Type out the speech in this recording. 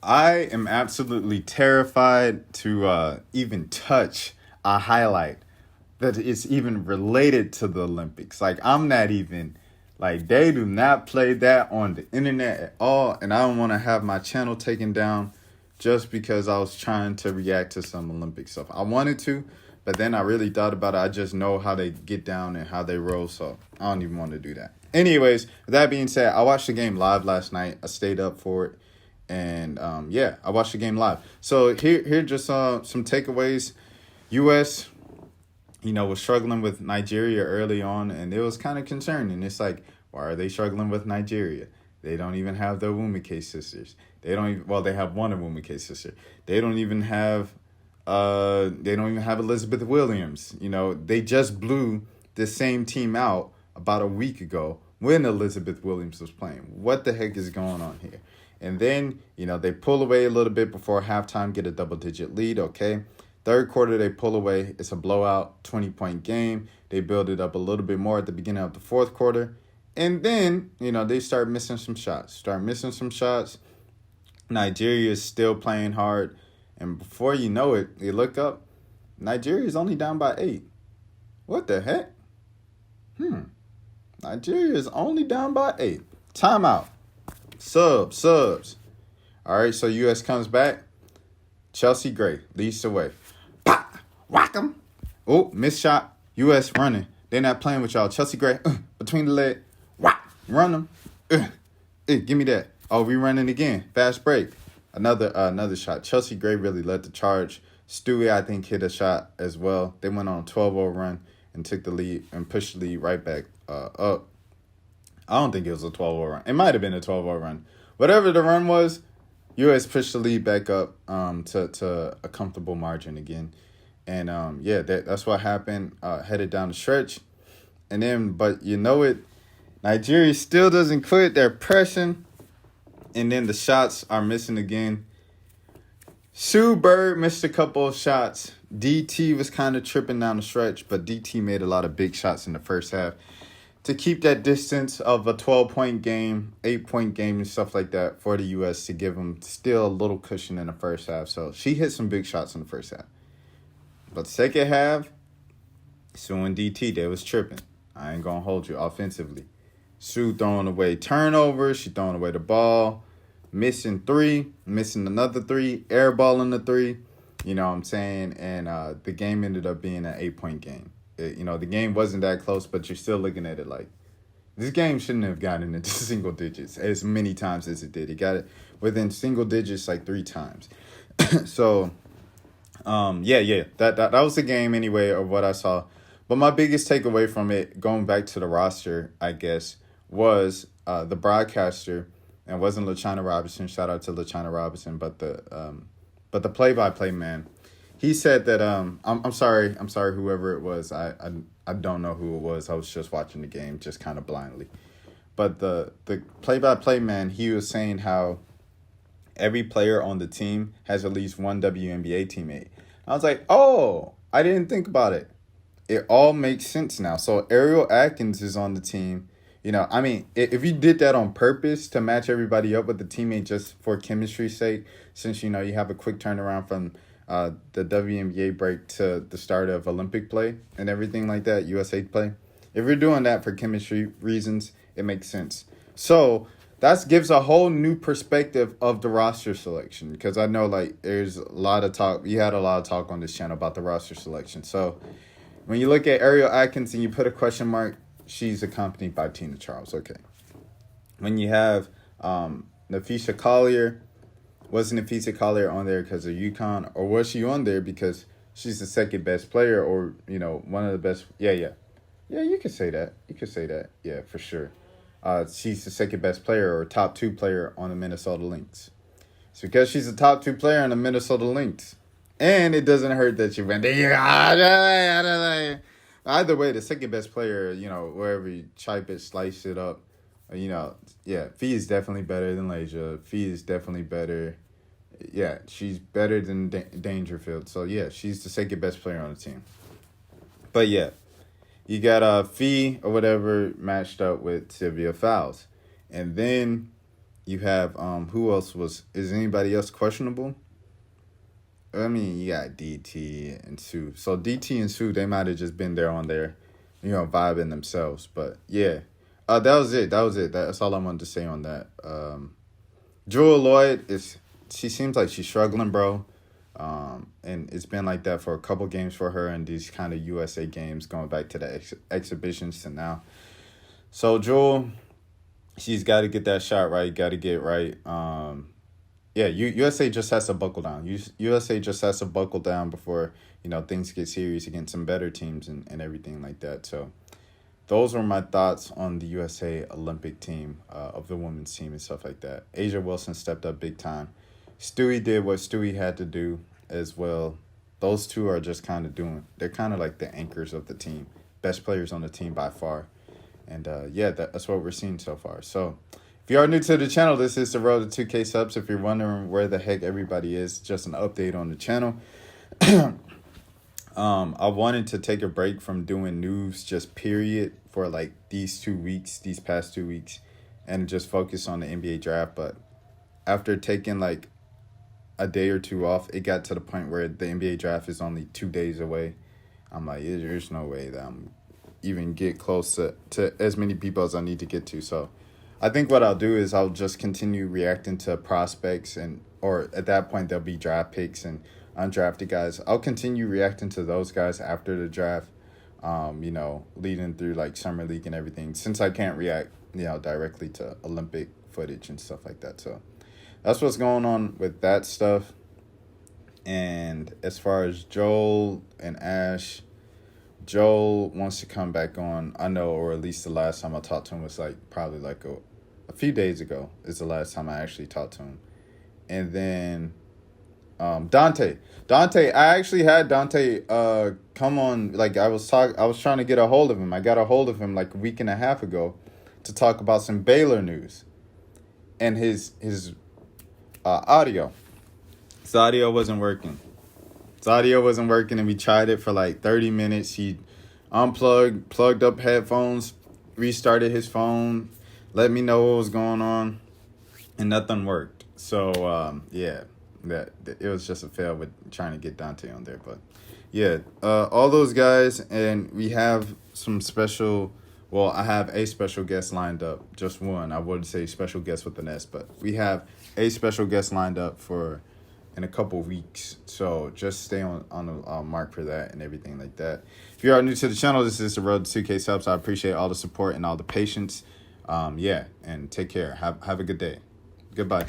I am absolutely terrified to even touch a highlight that is even related to the Olympics. Like, I'm not even, like, they do not play that on the internet at all. And I don't want to have my channel taken down just because I was trying to react to some Olympic stuff. I wanted to, but then I really thought about it. I just know how they get down and how they roll. So I don't even want to do that. Anyways, with that being said, I watched the game live last night. I stayed up for it. And yeah, I watched the game live. So here just some takeaways. U.S. Was struggling with Nigeria early on, and it was kind of concerning. It's like, why are they struggling with Nigeria? They don't even have the Wumike sisters. They don't even, well, they have one Wumike sister. They don't even have Elizabeth Williams. They just blew the same team out about a week ago when Elizabeth Williams was playing. What the heck is going on here? And then, they pull away a little bit before halftime, get a double-digit lead, okay? Third quarter, they pull away. It's a blowout, 20-point game. They build it up a little bit more at the beginning of the fourth quarter. And then, they start missing some shots. Nigeria is still playing hard. And before you know it, you look up, Nigeria is only down by 8. What the heck? Nigeria is only down by 8. Timeout. Subs. All right, so U.S. comes back. Chelsea Gray leads the way. Pop, whack 'em. Oh, missed shot. U.S. running. They're not playing with y'all. Chelsea Gray, between the leg. Whack, run them. Give me that. Oh, we running again. Fast break. Another shot. Chelsea Gray really led the charge. Stewie, I think, hit a shot as well. They went on a 12-0 run and took the lead and pushed the lead right back up. I don't think it was a 12-0 run. It might have been a 12-0 run. Whatever the run was, U.S. pushed the lead back up to a comfortable margin again. And, that's what happened. Headed down the stretch. And then, but Nigeria still doesn't quit. They're pressing. And then the shots are missing again. Sue Bird missed a couple of shots. DT was kind of tripping down the stretch, but DT made a lot of big shots in the first half to keep that distance of a 12-point game, 8-point game, and stuff like that for the U.S. to give them still a little cushion in the first half. So she hit some big shots in the first half. But second half, Sue and DT, they was tripping. I ain't going to hold you offensively. Sue throwing away turnovers. She throwing away the ball. Missing 3. Missing another 3. Airballing the 3. You know what I'm saying? And the game ended up being an 8-point game. The game wasn't that close, but you're still looking at it like this game shouldn't have gotten into single digits as many times as it did. It got it within single digits like 3 times. So, that was the game anyway of what I saw. But my biggest takeaway from it, going back to the roster, I guess, was the broadcaster, and it wasn't LaChana Robinson. Shout out to LaChana Robinson, but the play-by-play man. He said that I'm sorry whoever it was. I don't know who it was. I was just watching the game just kind of blindly. But the play-by-play man, he was saying how every player on the team has at least one WNBA teammate. I was like, "Oh, I didn't think about it. It all makes sense now." So Ariel Atkins is on the team. If you did that on purpose to match everybody up with the teammate just for chemistry's sake, since you have a quick turnaround from the WNBA break to the start of Olympic play and everything like that, USA play. If you're doing that for chemistry reasons, it makes sense. So that gives a whole new perspective of the roster selection, because I know there's a lot of talk. You had a lot of talk on this channel about the roster selection. So when you look at Ariel Atkins and you put a question mark, she's accompanied by Tina Charles. Okay. When you have Napheesa Collier, wasn't Napheesa Collier on there because of UConn, or was she on there because she's the second best player, or one of the best? Yeah, you could say that. Yeah, for sure. She's the second best player or top 2 player on the Minnesota Lynx. It's because she's the top 2 player on the Minnesota Lynx, and it doesn't hurt that you went there. Either way, the second best player, wherever you chip it, slice it up, Fee is definitely better than Lasia. Fee is definitely better. Yeah, she's better than Dangerfield. So, yeah, she's the second best player on the team. But, yeah, you got Fee or whatever matched up with Sylvia Fowles. And then You have who else is anybody else questionable? I mean, you got DT and Sue. So DT and Sue, they might have just been there on their, vibing themselves. But yeah, that was it. That was it. That's all I wanted to say on that. Jewel Lloyd she seems like she's struggling, bro. And it's been like that for a couple games for her in these kind of USA games, going back to the exhibitions to now. So Jewel, she's got to get that shot right. Got to get right. Yeah, USA just has to buckle down. USA just has to buckle down before things get serious against some better teams and everything like that. So those were my thoughts on the USA Olympic team, of the women's team and stuff like that. Asia Wilson stepped up big time. Stewie did what Stewie had to do as well. Those two are just they're kind of like the anchors of the team. Best players on the team by far. And yeah, that's what we're seeing so far. So if you are new to the channel, this is the road to 2K subs. If you're wondering where the heck everybody is, just an update on the channel. I wanted to take a break from doing news, just period, for like these past 2 weeks, and just focus on the NBA draft. But after taking like a day or two off, it got to the point where the NBA draft is only 2 days away. I'm like, there's no way that I'm even get close to as many people as I need to get to. So I think what I'll do is I'll just continue reacting to prospects, or at that point there'll be draft picks and undrafted guys. I'll continue reacting to those guys after the draft, leading through like summer league and everything, since I can't react, directly to Olympic footage and stuff like that. So that's what's going on with that stuff. And as far as Joel and Ash, Joel wants to come back on. I know, or at least the last time I talked to him was like probably like a few days ago is the last time I actually talked to him. And then Dante, I actually had Dante come on. Like I was trying to get a hold of him. I got a hold of him like a week and a half ago to talk about some Baylor news. And his audio. His audio wasn't working. And we tried it for like 30 minutes. He plugged up headphones, restarted his phone, let me know what was going on, and nothing worked. So, yeah, that it was just a fail with trying to get Dante on there. But, yeah, all those guys, and we have some special... Well, I have a special guest lined up. Just one. I wouldn't say special guest with an S, but we have a special guest lined up in a couple weeks. So just stay on the mark for that and everything like that. If you are new to the channel, this is the road to 2K subs. I appreciate all the support and all the patience. Yeah, and take care. Have a good day. Goodbye.